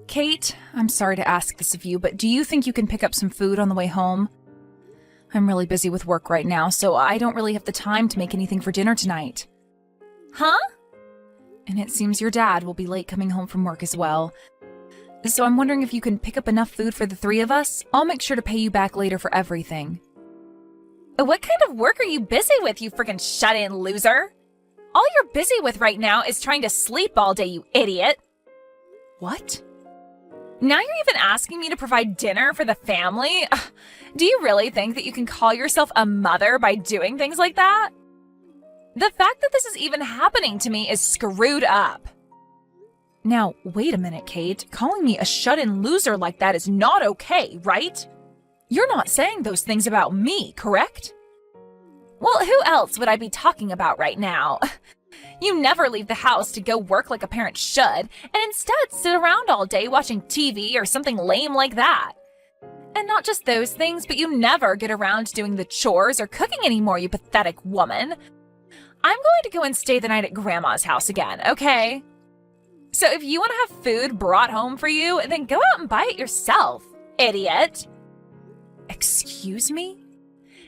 Kate, I'm sorry to ask this of you, but do you think you can pick up some food on the way home? I'm really busy with work right now, so I don't really have the time to make anything for dinner tonight. Huh? And it seems your dad will be late coming home from work as well. So I'm wondering if you can pick up enough food for the three of us. I'll make sure to pay you back later for everything. What kind of work are you busy with, you freaking shut-in loser? All you're busy with right now is trying to sleep all day, you idiot. What? Now you're even asking me to provide dinner for the family? Ugh, do you really think that you can call yourself a mother by doing things like that? The fact that this is even happening to me is screwed up. Now, wait a minute, Kate. Calling me a shut-in loser like that is not okay, right? You're not saying those things about me, correct? Well, who else would I be talking about right now? You never leave the house to go work like a parent should, and instead sit around all day watching TV or something lame like that. And not just those things, but you never get around to doing the chores or cooking anymore, you pathetic woman. I'm going to go and stay the night at Grandma's house again, okay? So if you want to have food brought home for you, then go out and buy it yourself, idiot. Excuse me?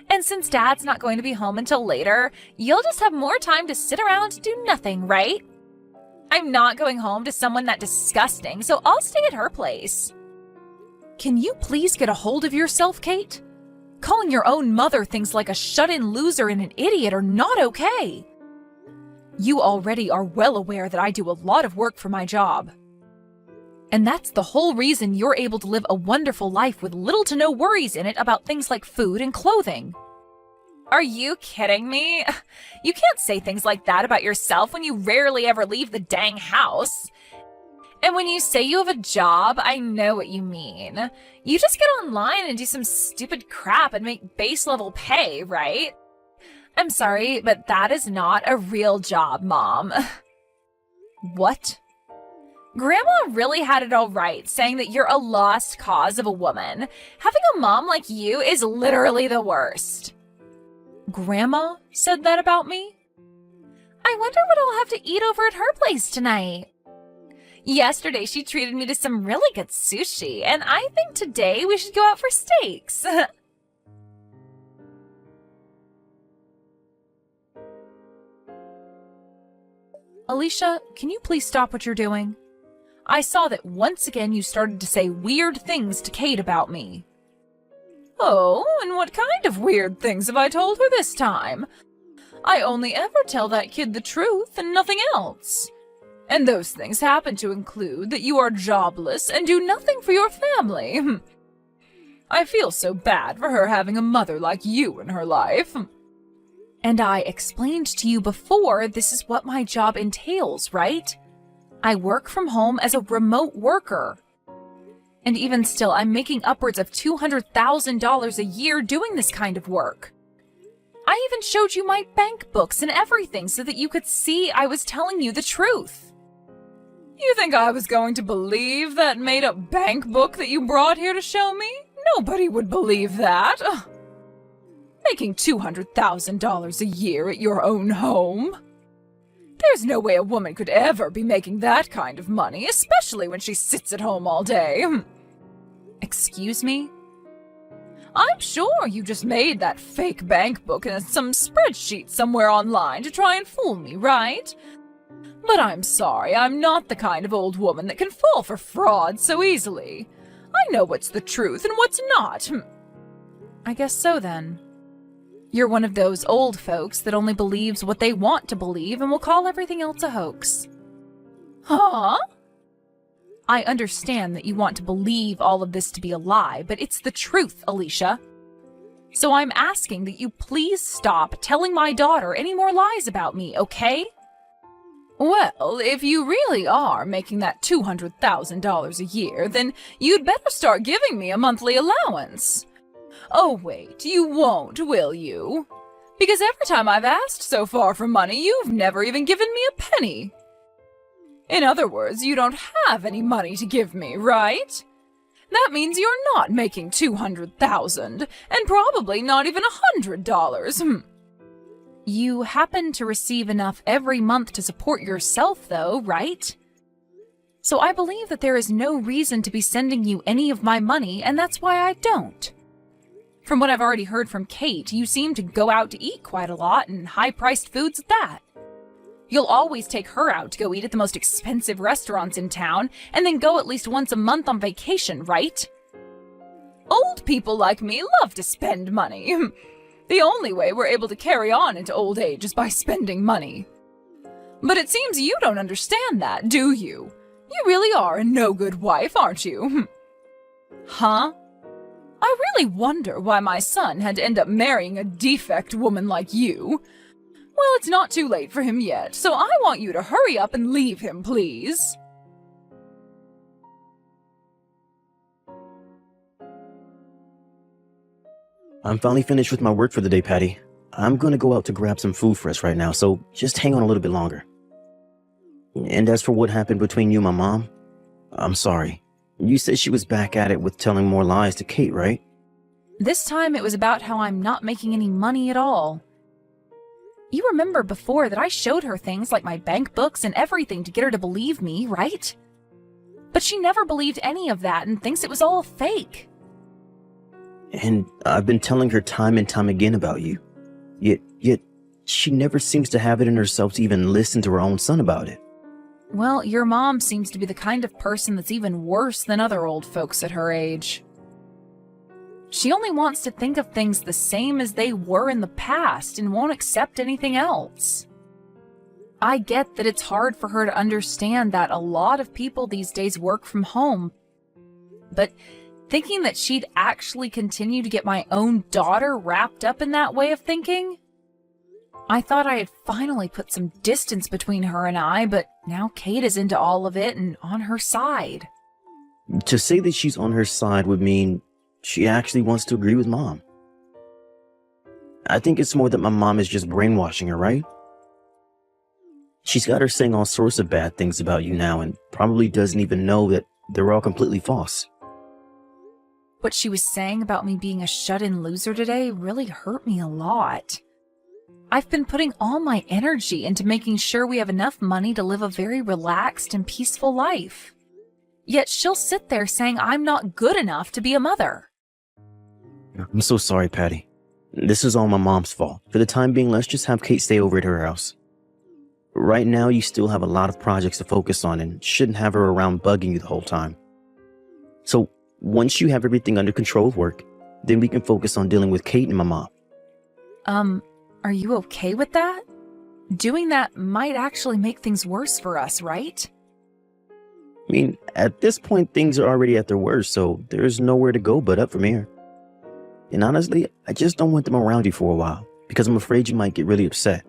And since Dad's not going to be home until later, you'll just have more time to sit around and do nothing, right? I'm not going home to someone that disgusting, so I'll stay at her place. Can you please get a hold of yourself, Kate? Calling your own mother things like a shut-in loser and an idiot are not okay. You already are well aware that I do a lot of work for my job. And that's the whole reason you're able to live a wonderful life with little to no worries in it about things like food and clothing. Are you kidding me? You can't say things like that about yourself when you rarely ever leave the dang house. And when you say you have a job, I know what you mean. You just get online and do some stupid crap and make base level pay, right? I'm sorry, but that is not a real job, Mom. What? Grandma really had it all right, saying that you're a lost cause of a woman. Having a mom like you is literally the worst. Grandma said that about me? I wonder what I'll have to eat over at her place tonight. Yesterday, she treated me to some really good sushi, and I think today we should go out for steaks. Alicia, can you please stop what you're doing? I saw that once again you started to say weird things to Kate about me. Oh, and what kind of weird things have I told her this time? I only ever tell that kid the truth and nothing else. And those things happen to include that you are jobless and do nothing for your family. I feel so bad for her having a mother like you in her life. And I explained to you before this is what my job entails, right? I work from home as a remote worker. And even still, I'm making upwards of $200,000 a year doing this kind of work. I even showed you my bank books and everything so that you could see I was telling you the truth. You think I was going to believe that made-up bank book that you brought here to show me? Nobody would believe that. Ugh. Making $200,000 a year at your own home? There's no way a woman could ever be making that kind of money, especially when she sits at home all day. Excuse me? I'm sure you just made that fake bank book in some spreadsheet somewhere online to try and fool me, right? But I'm sorry, I'm not the kind of old woman that can fall for fraud so easily. I know what's the truth and what's not. I guess so then. You're one of those old folks that only believes what they want to believe and will call everything else a hoax. Huh? I understand that you want to believe all of this to be a lie, but it's the truth, Alicia. So I'm asking that you please stop telling my daughter any more lies about me, okay? Well, if you really are making that $200,000 a year, then you'd better start giving me a monthly allowance. Oh wait, you won't, will you? Because every time I've asked so far for money, you've never even given me a penny. In other words, you don't have any money to give me, right? That means you're not making $200,000, and probably not even $100. You happen to receive enough every month to support yourself, though, right? So I believe that there is no reason to be sending you any of my money, and that's why I don't. From what I've already heard from Kate, you seem to go out to eat quite a lot, and high-priced foods at that. You'll always take her out to go eat at the most expensive restaurants in town, and then go at least once a month on vacation, right? Old people like me love to spend money. The only way we're able to carry on into old age is by spending money. But it seems you don't understand that, do you? You really are a no-good wife, aren't you? Huh? I really wonder why my son had to end up marrying a defect woman like you. Well, it's not too late for him yet, so I want you to hurry up and leave him, please. I'm finally finished with my work for the day, Patty. I'm gonna go out to grab some food for us right now, so just hang on a little bit longer. And as for what happened between you and my mom, I'm sorry. You said she was back at it with telling more lies to Kate, right? This time it was about how I'm not making any money at all. You remember before that I showed her things like my bank books and everything to get her to believe me, right? But she never believed any of that and thinks it was all fake. And I've been telling her time and time again about you. Yet she never seems to have it in herself to even listen to her own son about it. Well, your mom seems to be the kind of person that's even worse than other old folks at her age. She only wants to think of things the same as they were in the past and won't accept anything else. I get that it's hard for her to understand that a lot of people these days work from home, but thinking that she'd actually continue to get my own daughter wrapped up in that way of thinking? I thought I had finally put some distance between her and I, but now Kate is into all of it and on her side. To say that she's on her side would mean she actually wants to agree with Mom. I think it's more that my mom is just brainwashing her, right? She's got her saying all sorts of bad things about you now and probably doesn't even know that they're all completely false. What she was saying about me being a shut-in loser today really hurt me a lot. I've been putting all my energy into making sure we have enough money to live a very relaxed and peaceful life. Yet she'll sit there saying I'm not good enough to be a mother. I'm so sorry, Patty. This is all my mom's fault. For the time being, let's just have Kate stay over at her house. Right now, you still have a lot of projects to focus on and shouldn't have her around bugging you the whole time. So once you have everything under control of work, then we can focus on dealing with Kate and my mom. Are you okay with that? Doing that might actually make things worse for us, right? I mean, at this point, things are already at their worst, so there's nowhere to go but up from here. And honestly, I just don't want them around you for a while, because I'm afraid you might get really upset.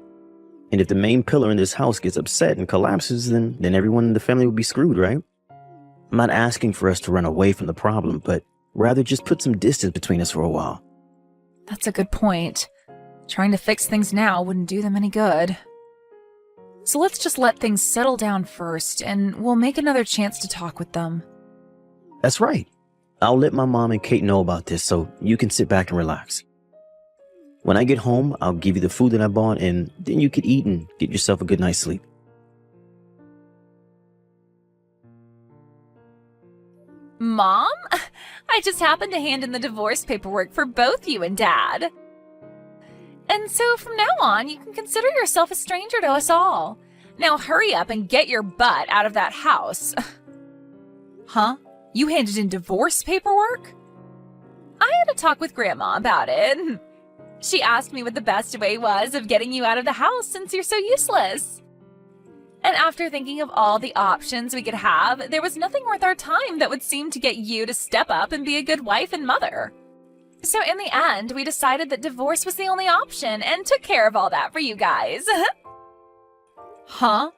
And if the main pillar in this house gets upset and collapses, then everyone in the family will be screwed, right? I'm not asking for us to run away from the problem, but rather just put some distance between us for a while. That's a good point. Trying to fix things now wouldn't do them any good. So let's just let things settle down first, and we'll make another chance to talk with them. That's right. I'll let my mom and Kate know about this so you can sit back and relax. When I get home, I'll give you the food that I bought, and then you could eat and get yourself a good night's sleep. Mom, I just happened to hand in the divorce paperwork for both you and Dad. And so from now on, you can consider yourself a stranger to us all. Now hurry up and get your butt out of that house. Huh? You handed in divorce paperwork? I had a talk with Grandma about it. She asked me what the best way was of getting you out of the house since you're so useless. And after thinking of all the options we could have, there was nothing worth our time that would seem to get you to step up and be a good wife and mother. So in the end, we decided that divorce was the only option and took care of all that for you guys. Huh?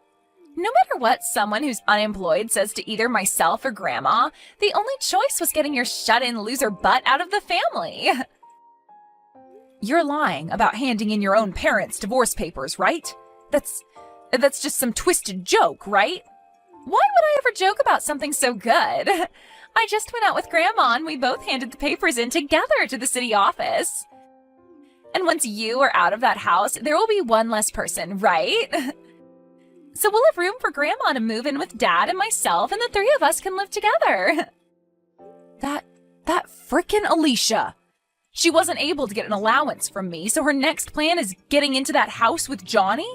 No matter what someone who's unemployed says to either myself or Grandma, the only choice was getting your shut-in loser butt out of the family. You're lying about handing in your own parents' divorce papers, right? That's just some twisted joke, right? Why would I ever joke about something so good? I just went out with Grandma and we both handed the papers in together to the city office. And once you are out of that house, there will be one less person, right? So we'll have room for Grandma to move in with Dad and myself, and the three of us can live together. That frickin' Alicia. She wasn't able to get an allowance from me, so her next plan is getting into that house with Johnny?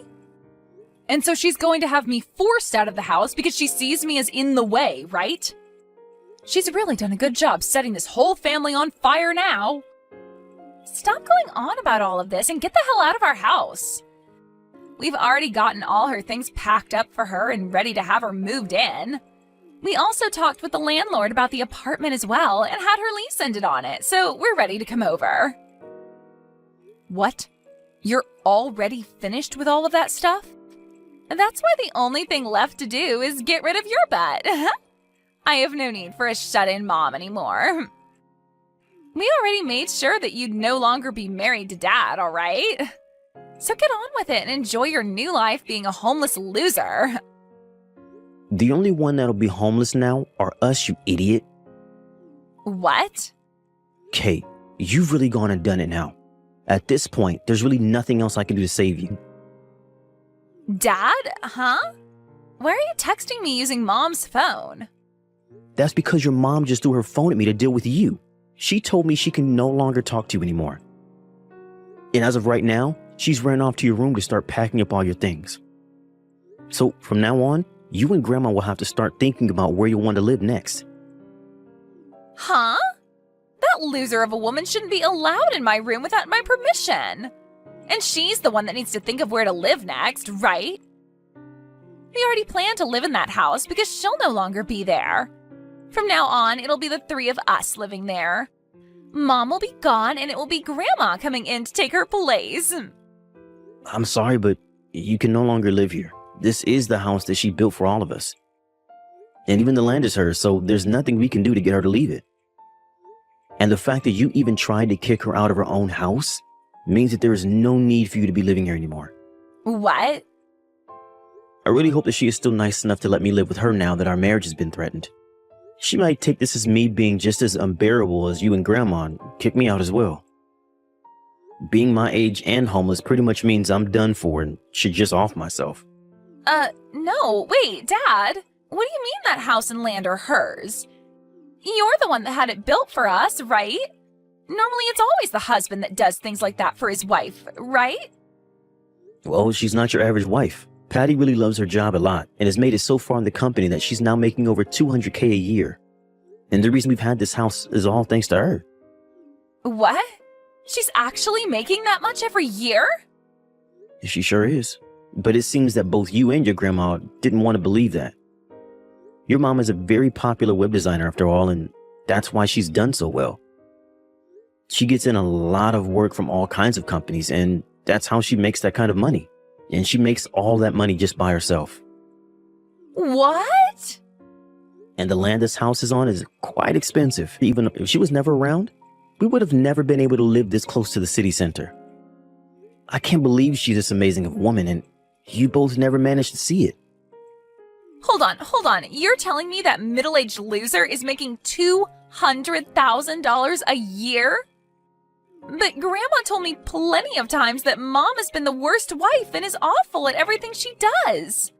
And so she's going to have me forced out of the house because she sees me as in the way, right? She's really done a good job setting this whole family on fire now. Stop going on about all of this and get the hell out of our house. We've already gotten all her things packed up for her and ready to have her moved in. We also talked with the landlord about the apartment as well and had her lease ended on it, so we're ready to come over. What? You're already finished with all of that stuff? That's why the only thing left to do is get rid of your butt. I have no need for a shut-in mom anymore. We already made sure that you'd no longer be married to Dad, all right? So get on with it and enjoy your new life being a homeless loser. The only one that'll be homeless now are us, you idiot. What? Kate, you've really gone and done it now. At this point, there's really nothing else I can do to save you. Dad? Huh? Why are you texting me using Mom's phone? That's because your mom just threw her phone at me to deal with you. She told me she can no longer talk to you anymore. And as of right now, she's ran off to your room to start packing up all your things. So from now on, you and Grandma will have to start thinking about where you want to live next. Huh? That loser of a woman shouldn't be allowed in my room without my permission. And she's the one that needs to think of where to live next, right? We already planned to live in that house because she'll no longer be there. From now on, it'll be the three of us living there. Mom will be gone and it will be Grandma coming in to take her place. I'm sorry, but you can no longer live here. This is the house that she built for all of us. And even the land is hers, so there's nothing we can do to get her to leave it. And the fact that you even tried to kick her out of her own house means that there is no need for you to be living here anymore. What? I really hope that she is still nice enough to let me live with her now that our marriage has been threatened. She might take this as me being just as unbearable as you and Grandma and kick me out as well. Being my age and homeless pretty much means I'm done for and should just off myself. No, wait, Dad. What do you mean that house and land are hers? You're the one that had it built for us, right? Normally it's always the husband that does things like that for his wife, right? Well, she's not your average wife. Patty really loves her job a lot and has made it so far in the company that she's now making over $200K a year. And the reason we've had this house is all thanks to her. What? She's actually making that much every year? She sure is. But it seems that both you and your grandma didn't want to believe that. Your mom is a very popular web designer after all, and that's why she's done so well. She gets in a lot of work from all kinds of companies, and that's how she makes that kind of money. And she makes all that money just by herself. What? And the land this house is on is quite expensive. Even if she was never around, we would have never been able to live this close to the city center. I can't believe she's this amazing of a woman, and you both never managed to see it. Hold on. You're telling me that middle-aged loser is making $200,000 a year? But Grandma told me plenty of times that Mom has been the worst wife and is awful at everything she does.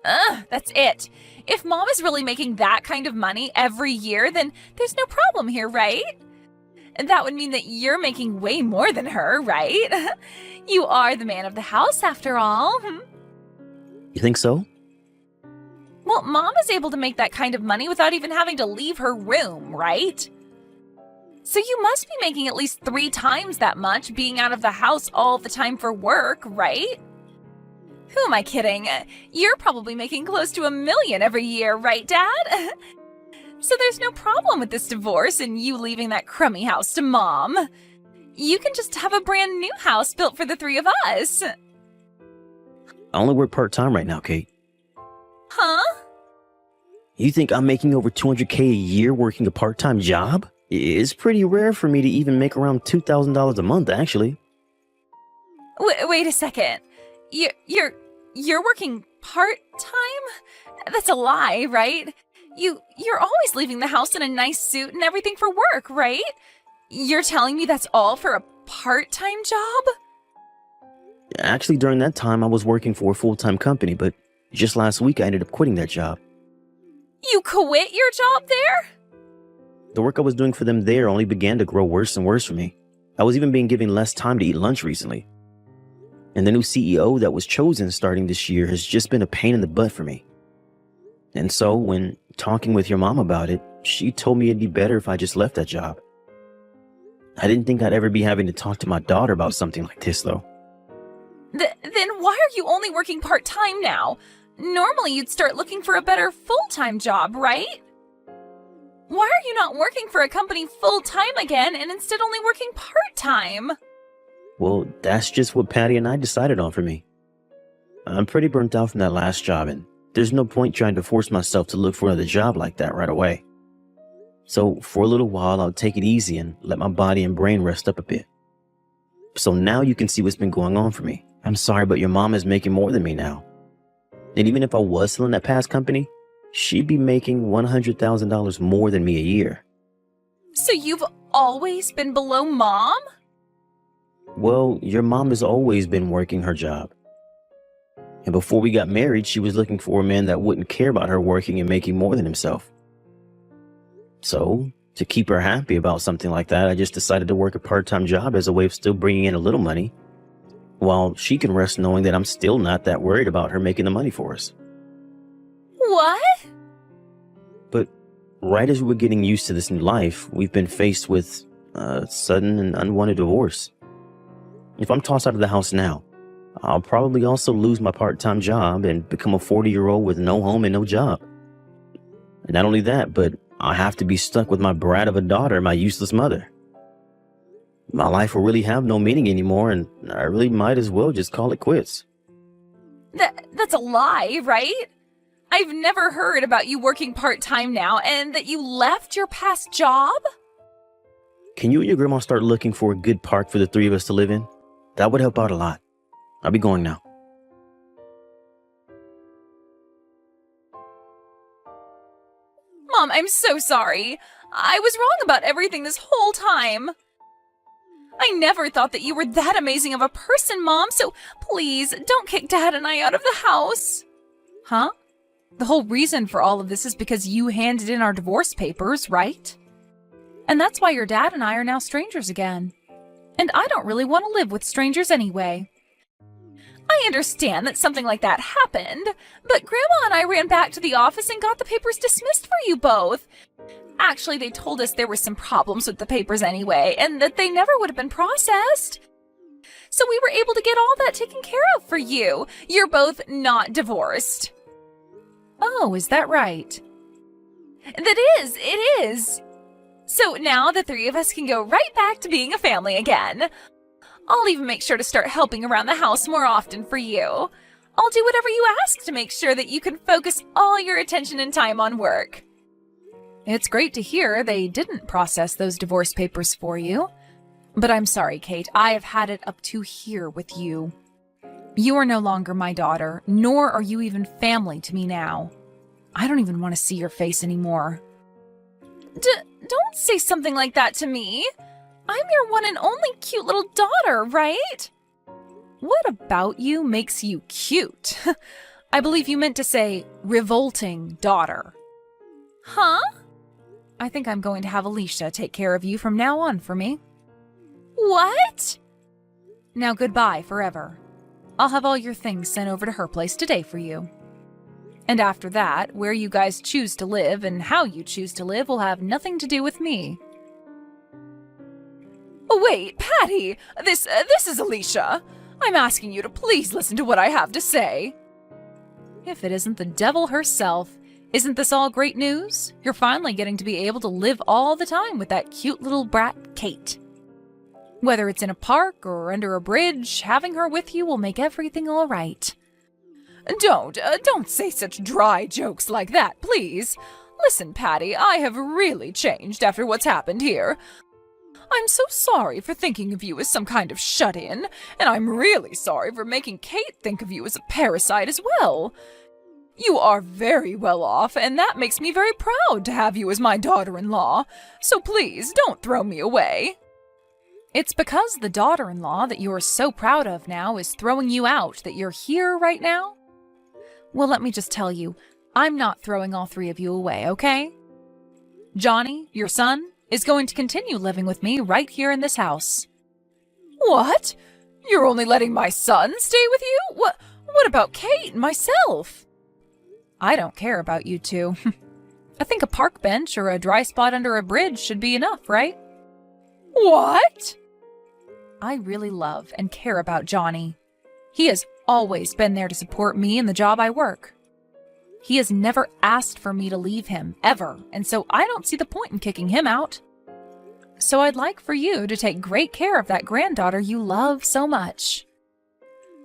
That's it. If Mom is really making that kind of money every year, then there's no problem here, right? That would mean that you're making way more than her, right? You are the man of the house, after all. You think so? Well, Mom is able to make that kind of money without even having to leave her room, right? So you must be making at least 3 times that much being out of the house all the time for work, right? Who am I kidding? You're probably making close to $1 million every year, right, Dad? So there's no problem with this divorce and you leaving that crummy house to Mom. You can just have a brand new house built for the 3 of us. I only work part-time right now, Kate. Huh? You think I'm making over $200K a year working a part-time job? It's pretty rare for me to even make around $2,000 a month, actually. Wait a second. You're working part-time? That's a lie, right? You're always leaving the house in a nice suit and everything for work, right? You're telling me that's all for a part-time job? Actually, during that time, I was working for a full-time company, but Just last week, I ended up quitting that job. You quit your job there? The work I was doing for them there only began to grow worse and worse for me. I was even being given less time to eat lunch recently. And the new CEO that was chosen starting this year has just been a pain in the butt for me. And so, when talking with your mom about it, she told me it'd be better if I just left that job. I didn't think I'd ever be having to talk to my daughter about something like this, though. Then why are you only working part-time now? Normally you'd start looking for a better full-time job, right? Why are you not working for a company full-time again and instead only working part-time? Well, that's just what Patty and I decided on for me. I'm pretty burnt out from that last job, and there's no point trying to force myself to look for another job like that right away. So for a little while, I'll take it easy and let my body and brain rest up a bit. So now you can see what's been going on for me. I'm sorry, but your mom is making more than me now. And even if I was still in that past company, she'd be making $100,000 more than me a year. So you've always been below Mom? Well, your mom has always been working her job. And before we got married, she was looking for a man that wouldn't care about her working and making more than himself. So, to keep her happy about something like that, I just decided to work a part-time job as a way of still bringing in a little money, while she can rest knowing that I'm still not that worried about her making the money for us. What? But right as we were getting used to this new life, we've been faced with a sudden and unwanted divorce. If I'm tossed out of the house now, I'll probably also lose my part-time job and become a 40-year-old with no home and no job. And not only that, but I have to be stuck with my brat of a daughter, my useless mother. My life will really have no meaning anymore, and I really might as well just call it quits. That's a lie, right? I've never heard about you working part-time now and that you left your past job? Can you and your grandma start looking for a good park for the three of us to live in? That would help out a lot. I'll be going now. Mom, I'm so sorry. I was wrong about everything this whole time. I never thought that you were that amazing of a person, Mom, so please don't kick Dad and I out of the house. Huh? The whole reason for all of this is because you handed in our divorce papers, right? And that's why your dad and I are now strangers again. And I don't really want to live with strangers anyway. I understand that something like that happened, but Grandma and I ran back to the office and got the papers dismissed for you both. Actually, they told us there were some problems with the papers anyway, and that they never would have been processed. So we were able to get all that taken care of for you. You're both not divorced. Oh, is that right? It is. So now the three of us can go right back to being a family again. I'll even make sure to start helping around the house more often for you. I'll do whatever you ask to make sure that you can focus all your attention and time on work. It's great to hear they didn't process those divorce papers for you. But I'm sorry, Kate, I have had it up to here with you. You are no longer my daughter, nor are you even family to me now. I don't even want to see your face anymore. Don't say something like that to me. I'm your one and only cute little daughter, right? What about you makes you cute? I believe you meant to say revolting daughter. Huh? I think I'm going to have Alicia take care of you from now on for me. What? Now goodbye forever. I'll have all your things sent over to her place today for you. And after that, where you guys choose to live and how you choose to live will have nothing to do with me. Wait, Patty! This is Alicia. I'm asking you to please listen to what I have to say. If it isn't the devil herself, isn't this all great news? You're finally getting to be able to live all the time with that cute little brat, Kate. Whether it's in a park or under a bridge, having her with you will make everything all right. Don't say such dry jokes like that, please. Listen, Patty, I have really changed after what's happened here. I'm so sorry for thinking of you as some kind of shut-in, and I'm really sorry for making Kate think of you as a parasite as well. You are very well off, and that makes me very proud to have you as my daughter-in-law, so please don't throw me away. It's because the daughter-in-law that you're so proud of now is throwing you out that you're here right now? Well, let me just tell you, I'm not throwing all three of you away, okay? Johnny, your son, is going to continue living with me right here in this house. What? You're only letting my son stay with you? What about Kate and myself? I don't care about you two. I think a park bench or a dry spot under a bridge should be enough, right? What? I really love and care about Johnny. He has always been there to support me in the job I work. He has never asked for me to leave him, ever, and so I don't see the point in kicking him out. So I'd like for you to take great care of that granddaughter you love so much.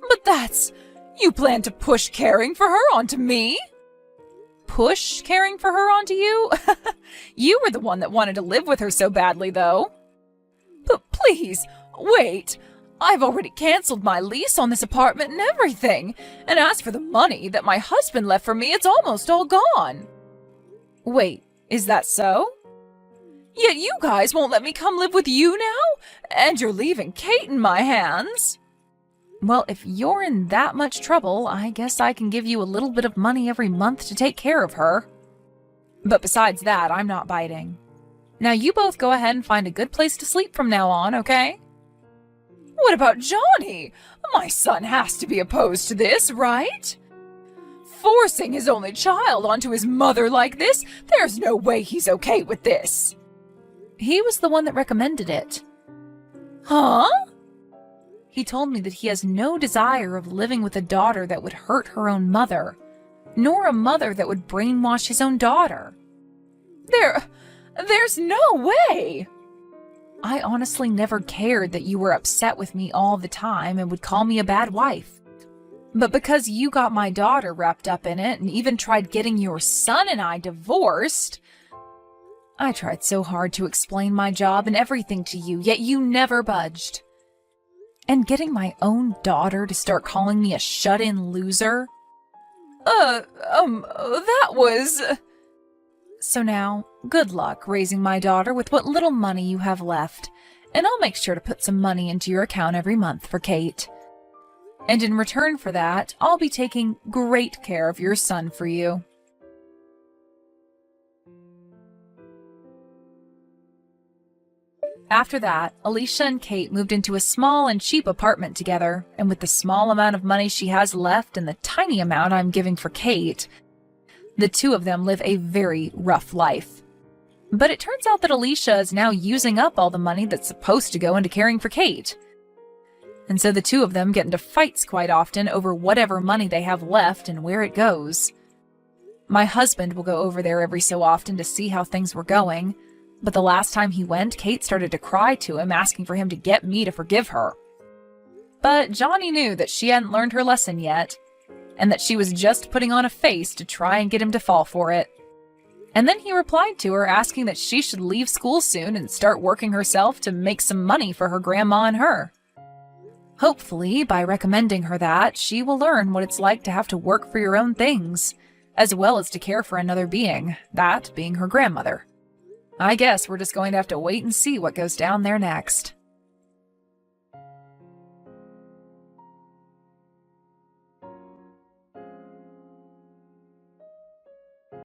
But you plan to push caring for her onto me? Push caring for her onto you? You were the one that wanted to live with her so badly, though. But please, wait. I've already canceled my lease on this apartment and everything. And as for the money that my husband left for me, it's almost all gone. Wait, is that so? Yet you guys won't let me come live with you now? And you're leaving Kate in my hands. Well, if you're in that much trouble, I guess I can give you a little bit of money every month to take care of her. But besides that, I'm not biting. Now you both go ahead and find a good place to sleep from now on, okay? What about Johnny? My son has to be opposed to this, right? Forcing his only child onto his mother like this, there's no way he's okay with this. He was the one that recommended it. Huh? He told me that he has no desire of living with a daughter that would hurt her own mother, nor a mother that would brainwash his own daughter. There's no way! I honestly never cared that you were upset with me all the time and would call me a bad wife. But because you got my daughter wrapped up in it and even tried getting your son and I divorced, I tried so hard to explain my job and everything to you, yet you never budged. And getting my own daughter to start calling me a shut-in loser? That was... So now, good luck raising my daughter with what little money you have left, and I'll make sure to put some money into your account every month for Kate. And in return for that, I'll be taking great care of your son for you. After that, Alicia and Kate moved into a small and cheap apartment together, and with the small amount of money she has left and the tiny amount I'm giving for Kate, the two of them live a very rough life. But it turns out that Alicia is now using up all the money that's supposed to go into caring for Kate. And so the two of them get into fights quite often over whatever money they have left and where it goes. My husband will go over there every so often to see how things were going, but the last time he went, Kate started to cry to him, asking for him to get me to forgive her. But Johnny knew that she hadn't learned her lesson yet, and that she was just putting on a face to try and get him to fall for it. And then he replied to her, asking that she should leave school soon and start working herself to make some money for her grandma and her. Hopefully, by recommending her that, she will learn what it's like to have to work for your own things, as well as to care for another being, that being her grandmother. I guess we're just going to have to wait and see what goes down there next.